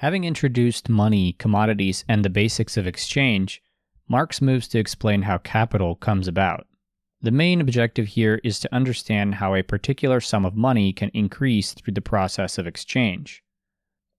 Having introduced money, commodities, and the basics of exchange, Marx moves to explain how capital comes about. The main objective here is to understand how a particular sum of money can increase through the process of exchange.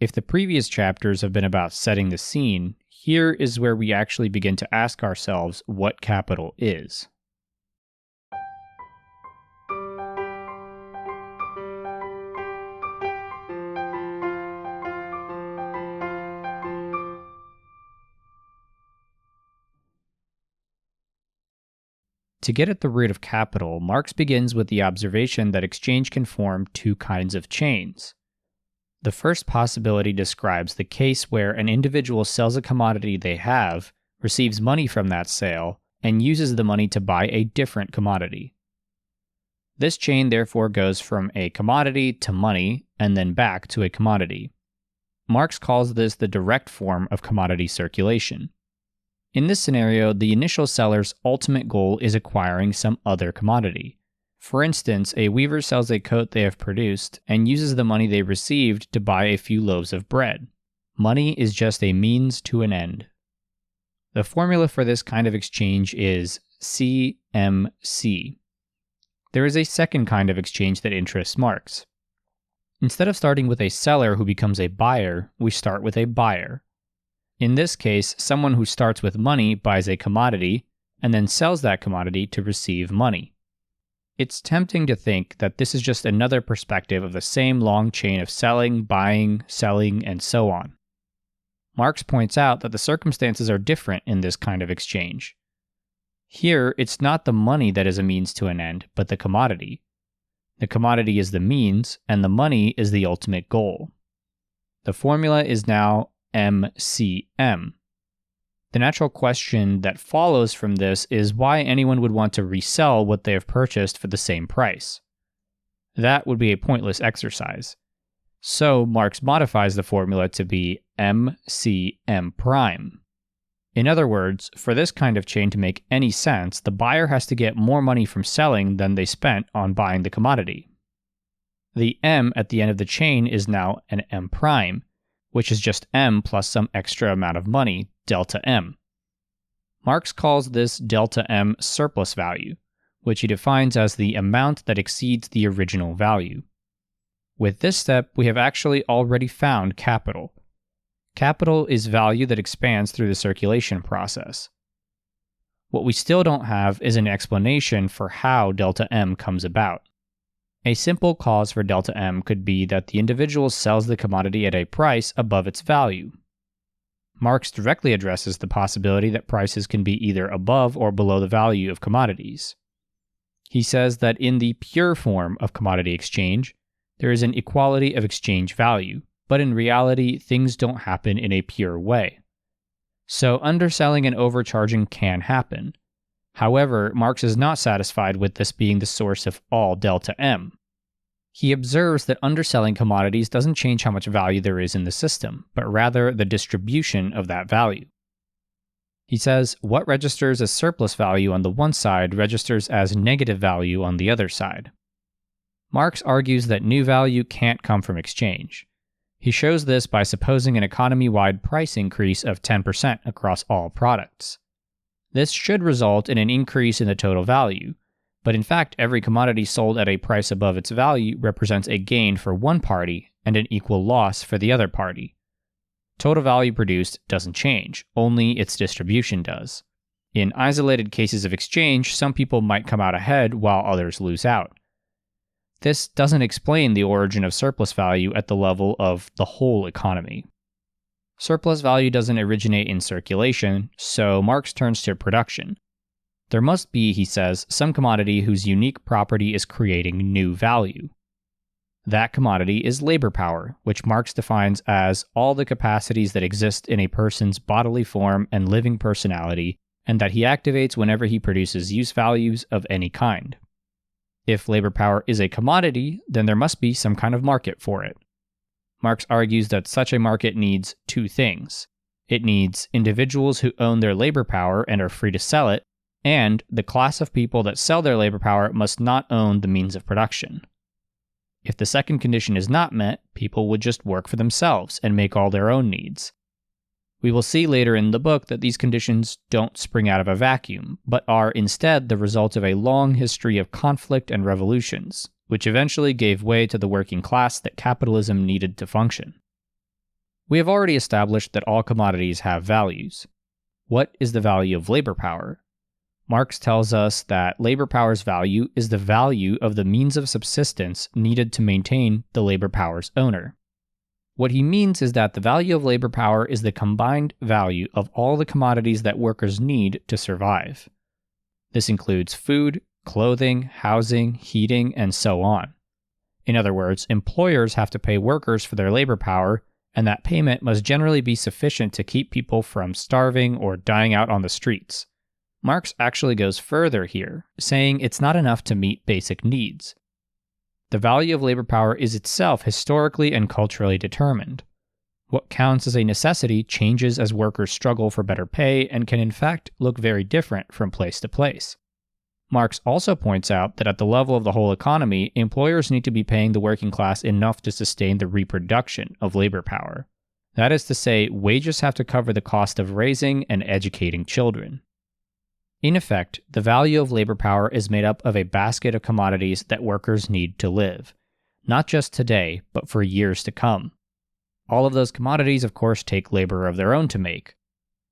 If the previous chapters have been about setting the scene, here is where we actually begin to ask ourselves what capital is. To get at the root of capital, Marx begins with the observation that exchange can form two kinds of chains. The first possibility describes the case where an individual sells a commodity they have, receives money from that sale, and uses the money to buy a different commodity. This chain therefore goes from a commodity to money, and then back to a commodity. Marx calls this the direct form of commodity circulation. In this scenario, the initial seller's ultimate goal is acquiring some other commodity. For instance, a weaver sells a coat they have produced and uses the money they received to buy a few loaves of bread. Money is just a means to an end. The formula for this kind of exchange is CMC. There is a second kind of exchange that interests Marx. Instead of starting with a seller who becomes a buyer, we start with a buyer. In this case, someone who starts with money buys a commodity and then sells that commodity to receive money. It's tempting to think that this is just another perspective of the same long chain of selling, buying, selling, and so on. Marx points out that the circumstances are different in this kind of exchange. Here, it's not the money that is a means to an end, but the commodity. The commodity is the means, and the money is the ultimate goal. The formula is now MCM. The natural question that follows from this is why anyone would want to resell what they have purchased for the same price. That would be a pointless exercise. So Marx modifies the formula to be MCM prime. In other words, for this kind of chain to make any sense, the buyer has to get more money from selling than they spent on buying the commodity. The M at the end of the chain is now an M prime, which is just M plus some extra amount of money, delta M. Marx calls this delta M surplus value, which he defines as the amount that exceeds the original value. With this step, we have actually already found capital. Capital is value that expands through the circulation process. What we still don't have is an explanation for how delta M comes about. A simple cause for delta M could be that the individual sells the commodity at a price above its value. Marx directly addresses the possibility that prices can be either above or below the value of commodities. He says that in the pure form of commodity exchange, there is an equality of exchange value, but in reality, things don't happen in a pure way. So underselling and overcharging can happen. However, Marx is not satisfied with this being the source of all delta M. He observes that underselling commodities doesn't change how much value there is in the system, but rather the distribution of that value. He says, what registers as surplus value on the one side registers as negative value on the other side. Marx argues that new value can't come from exchange. He shows this by supposing an economy-wide price increase of 10% across all products. This should result in an increase in the total value, but in fact every commodity sold at a price above its value represents a gain for one party and an equal loss for the other party. Total value produced doesn't change, only its distribution does. In isolated cases of exchange, some people might come out ahead while others lose out. This doesn't explain the origin of surplus value at the level of the whole economy. Surplus value doesn't originate in circulation, so Marx turns to production. There must be, he says, some commodity whose unique property is creating new value. That commodity is labor power, which Marx defines as all the capacities that exist in a person's bodily form and living personality, and that he activates whenever he produces use values of any kind. If labor power is a commodity, then there must be some kind of market for it. Marx argues that such a market needs two things. It needs individuals who own their labor power and are free to sell it, and the class of people that sell their labor power must not own the means of production. If the second condition is not met, people would just work for themselves and make all their own needs. We will see later in the book that these conditions don't spring out of a vacuum, but are instead the result of a long history of conflict and revolutions, which eventually gave way to the working class that capitalism needed to function. We have already established that all commodities have values. What is the value of labor power? Marx tells us that labor power's value is the value of the means of subsistence needed to maintain the labor power's owner. What he means is that the value of labor power is the combined value of all the commodities that workers need to survive. This includes food, clothing, housing, heating, and so on. In other words, employers have to pay workers for their labor power, and that payment must generally be sufficient to keep people from starving or dying out on the streets. Marx actually goes further here, saying it's not enough to meet basic needs. The value of labor power is itself historically and culturally determined. What counts as a necessity changes as workers struggle for better pay and can in fact look very different from place to place. Marx also points out that at the level of the whole economy, employers need to be paying the working class enough to sustain the reproduction of labor power. That is to say, wages have to cover the cost of raising and educating children. In effect, the value of labor power is made up of a basket of commodities that workers need to live, not just today, but for years to come. All of those commodities, of course, take labor of their own to make.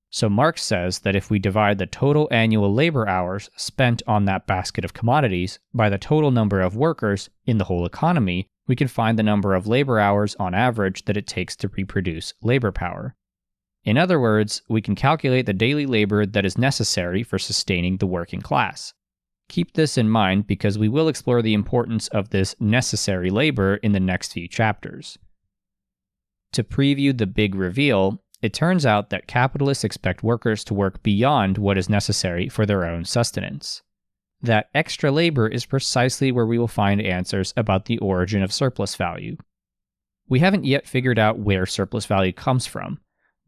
So Marx says that if we divide the total annual labor hours spent on that basket of commodities by the total number of workers in the whole economy, we can find the number of labor hours on average that it takes to reproduce labor power. In other words, we can calculate the daily labor that is necessary for sustaining the working class. Keep this in mind because we will explore the importance of this necessary labor in the next few chapters. To preview the big reveal, it turns out that capitalists expect workers to work beyond what is necessary for their own sustenance. That extra labor is precisely where we will find answers about the origin of surplus value. We haven't yet figured out where surplus value comes from,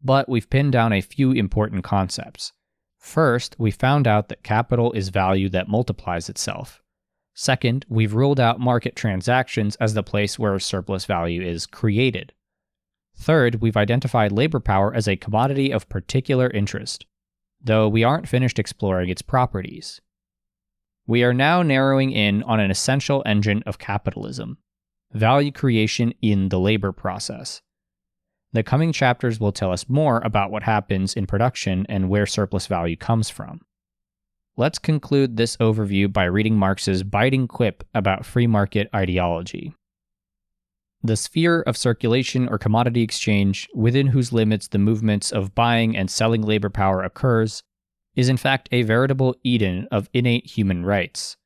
but we've pinned down a few important concepts. First, we found out that capital is value that multiplies itself. Second, we've ruled out market transactions as the place where surplus value is created. Third, we've identified labor power as a commodity of particular interest, though we aren't finished exploring its properties. We are now narrowing in on an essential engine of capitalism: value creation in the labor process. The coming chapters will tell us more about what happens in production and where surplus value comes from. Let's conclude this overview by reading Marx's biting quip about free market ideology. The sphere of circulation or commodity exchange, within whose limits the movements of buying and selling labor power occurs, is in fact a veritable Eden of innate human rights.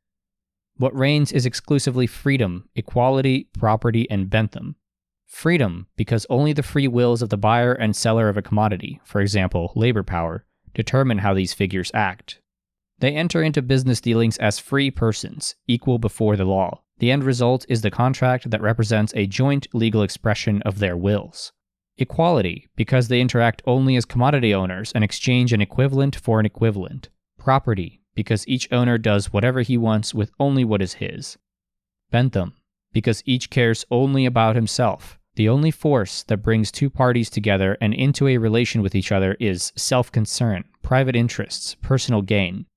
What reigns is exclusively freedom, equality, property, and bentham. Freedom, because only the free wills of the buyer and seller of a commodity, for example, labor power, determine how these figures act. They enter into business dealings as free persons, equal before the law. The end result is the contract that represents a joint legal expression of their wills. Equality, because they interact only as commodity owners and exchange an equivalent for an equivalent. Property, because each owner does whatever he wants with only what is his. Bentham, because each cares only about himself. The only force that brings two parties together and into a relation with each other is self-concern, private interests, personal gain.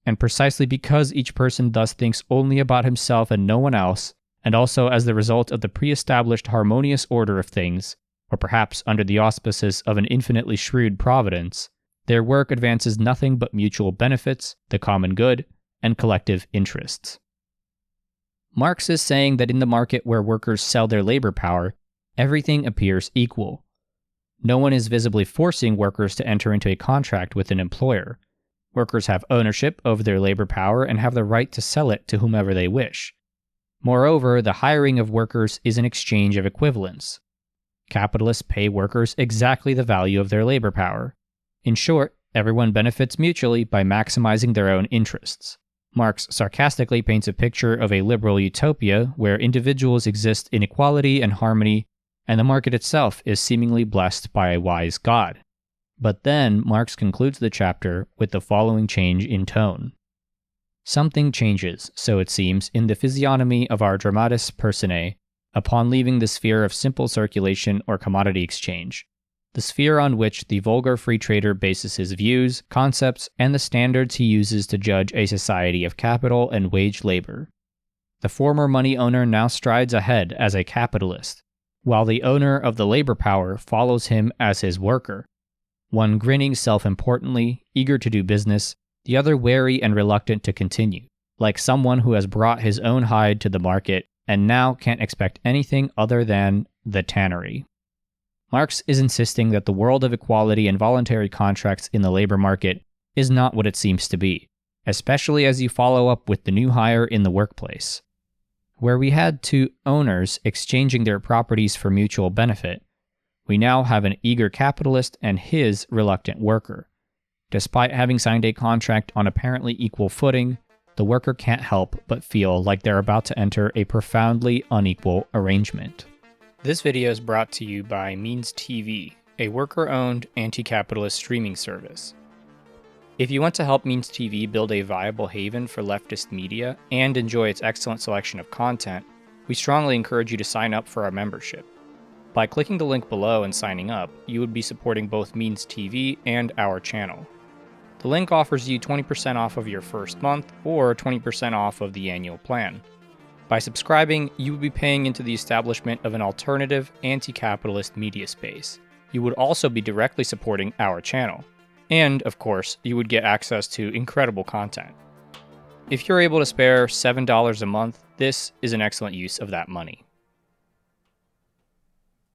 And precisely because each person thus thinks only about himself and no one else, and also as the result of the pre-established harmonious order of things, or perhaps under the auspices of an infinitely shrewd providence, their work advances nothing but mutual benefits, the common good, and collective interests. Marx is saying that in the market where workers sell their labor power, everything appears equal. No one is visibly forcing workers to enter into a contract with an employer. Workers have ownership over their labor power and have the right to sell it to whomever they wish. Moreover, the hiring of workers is an exchange of equivalents. Capitalists pay workers exactly the value of their labor power. In short, everyone benefits mutually by maximizing their own interests. Marx sarcastically paints a picture of a liberal utopia where individuals exist in equality and harmony, and the market itself is seemingly blessed by a wise God. But then Marx concludes the chapter with the following change in tone. Something changes, so it seems, in the physiognomy of our dramatis personae, upon leaving the sphere of simple circulation or commodity exchange, the sphere on which the vulgar free trader bases his views, concepts, and the standards he uses to judge a society of capital and wage labor. The former money owner now strides ahead as a capitalist, while the owner of the labor power follows him as his worker, one grinning self-importantly, eager to do business, the other wary and reluctant to continue, like someone who has brought his own hide to the market and now can't expect anything other than the tannery. Marx is insisting that the world of equality and voluntary contracts in the labor market is not what it seems to be, especially as you follow up with the new hire in the workplace. Where we had two owners exchanging their properties for mutual benefit, we now have an eager capitalist and his reluctant worker. Despite having signed a contract on apparently equal footing, the worker can't help but feel like they're about to enter a profoundly unequal arrangement. This video is brought to you by Means TV, a worker-owned, anti-capitalist streaming service. If you want to help Means TV build a viable haven for leftist media and enjoy its excellent selection of content, we strongly encourage you to sign up for our membership. By clicking the link below and signing up, you would be supporting both Means TV and our channel. The link offers you 20% off of your first month or 20% off of the annual plan. By subscribing, you would be paying into the establishment of an alternative, anti-capitalist media space. You would also be directly supporting our channel. And, of course, you would get access to incredible content. If you're able to spare $7 a month, this is an excellent use of that money.